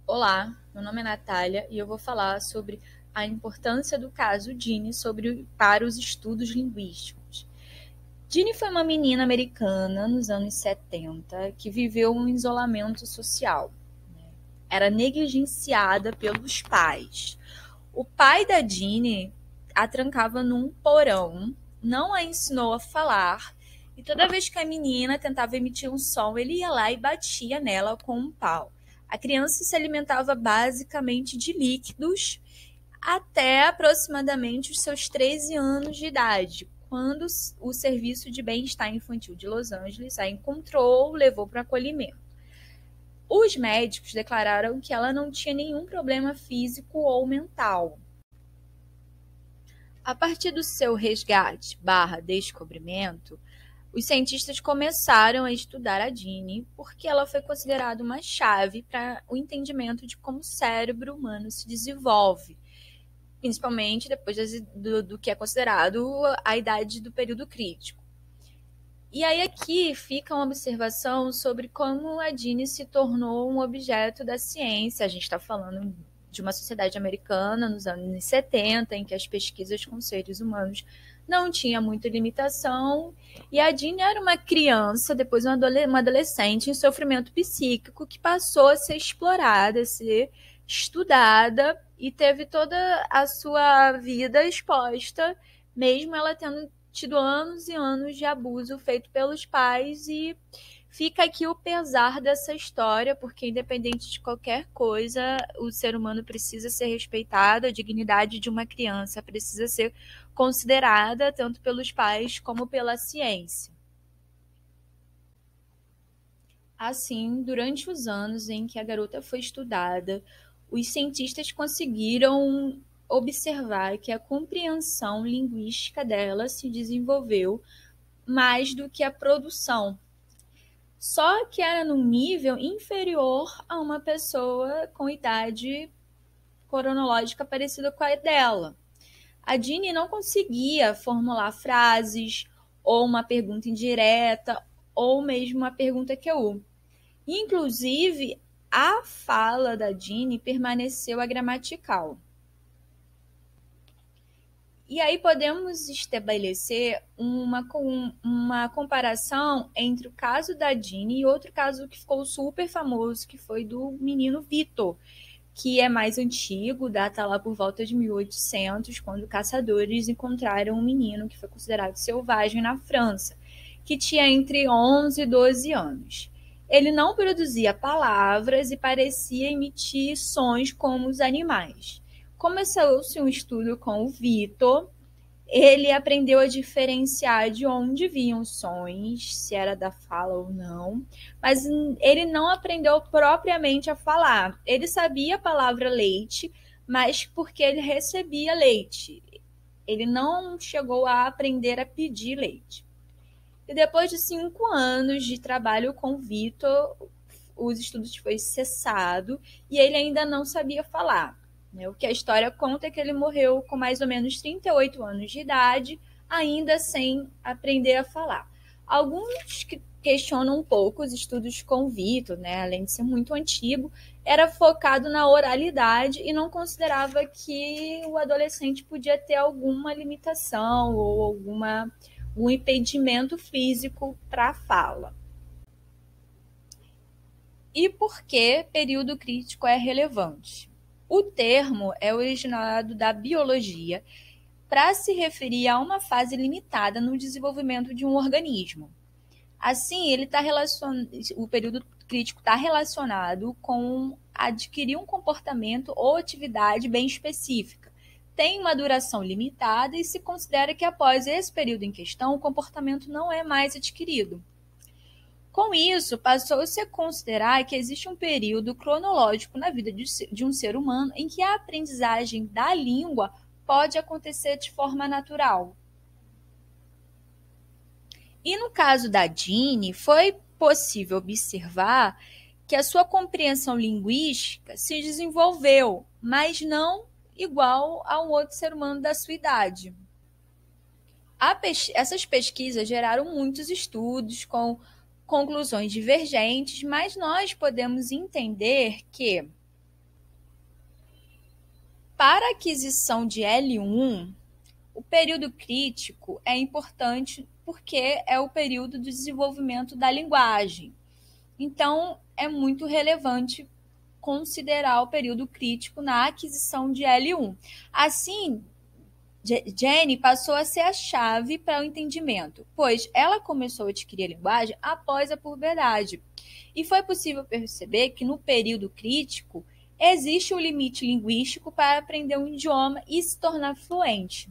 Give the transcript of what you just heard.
Olá, meu nome é Natália e eu vou falar sobre a importância do caso Ginny para os estudos linguísticos. Ginny foi uma menina americana nos anos 70 que viveu um isolamento social. Era negligenciada pelos pais. O pai da Ginny a trancava num porão, não a ensinou a falar, e toda vez que a menina tentava emitir um som, ele ia lá e batia nela com um pau. A criança se alimentava basicamente de líquidos até aproximadamente os seus 13 anos de idade, quando o Serviço de Bem-Estar Infantil de Los Angeles a encontrou, levou para o acolhimento. Os médicos declararam que ela não tinha nenhum problema físico ou mental. A partir do seu resgate/descobrimento, os cientistas começaram a estudar a Ginny porque ela foi considerada uma chave para o entendimento de como o cérebro humano se desenvolve, principalmente depois do que é considerado a idade do período crítico. E aí aqui fica uma observação sobre como a Ginny se tornou um objeto da ciência. A gente está falando de uma sociedade americana nos anos 70, em que as pesquisas com seres humanos não tinha muita limitação, e a Ginny era uma criança, depois uma adolescente em sofrimento psíquico, que passou a ser explorada, a ser estudada, e teve toda a sua vida exposta, mesmo ela tendo tido anos e anos de abuso feito pelos pais, e fica aqui o pesar dessa história, porque independente de qualquer coisa, o ser humano precisa ser respeitado, a dignidade de uma criança precisa ser considerada tanto pelos pais como pela ciência. Assim, durante os anos em que a garota foi estudada, os cientistas conseguiram observar que a compreensão linguística dela se desenvolveu mais do que a produção. Só que era num nível inferior a uma pessoa com idade cronológica parecida com a dela. A Ginny não conseguia formular frases, ou uma pergunta indireta, ou mesmo uma pergunta QU. Inclusive, a fala da Ginny permaneceu agramatical. E aí podemos estabelecer uma comparação entre o caso da Ginny e outro caso que ficou super famoso, que foi do menino Vitor, que é mais antigo, data lá por volta de 1800, quando caçadores encontraram um menino que foi considerado selvagem na França, que tinha entre 11 e 12 anos. Ele não produzia palavras e parecia emitir sons como os animais. Começou-se um estudo com o Vitor. Ele aprendeu a diferenciar de onde vinham os sons, se era da fala ou não, mas ele não aprendeu propriamente a falar. Ele sabia a palavra leite, mas porque ele recebia leite. Ele não chegou a aprender a pedir leite. E depois de 5 anos de trabalho com o Vitor, os estudos foi cessado e ele ainda não sabia falar. O que a história conta é que ele morreu com mais ou menos 38 anos de idade, ainda sem aprender a falar. Alguns que questionam um pouco os estudos com Vitor, além de ser muito antigo, era focado na oralidade e não considerava que o adolescente podia ter alguma limitação ou um impedimento físico para a fala. E por que período crítico é relevante? O termo é originado da biologia para se referir a uma fase limitada no desenvolvimento de um organismo. Assim, o período crítico está relacionado com adquirir um comportamento ou atividade bem específica. Tem uma duração limitada e se considera que após esse período em questão, o comportamento não é mais adquirido. Com isso, passou-se a considerar que existe um período cronológico na vida de um ser humano em que a aprendizagem da língua pode acontecer de forma natural. E no caso da Ginny, foi possível observar que a sua compreensão linguística se desenvolveu, mas não igual a um outro ser humano da sua idade. Essas pesquisas geraram muitos estudos com conclusões divergentes, mas nós podemos entender que Para a aquisição de L1, o período crítico é importante porque é o período do desenvolvimento da linguagem. Então, é muito relevante considerar o período crítico na aquisição de L1. Assim, Jenny passou a ser a chave para o entendimento, pois ela começou a adquirir a linguagem após a puberdade. E foi possível perceber que no período crítico existe um limite linguístico para aprender um idioma e se tornar fluente.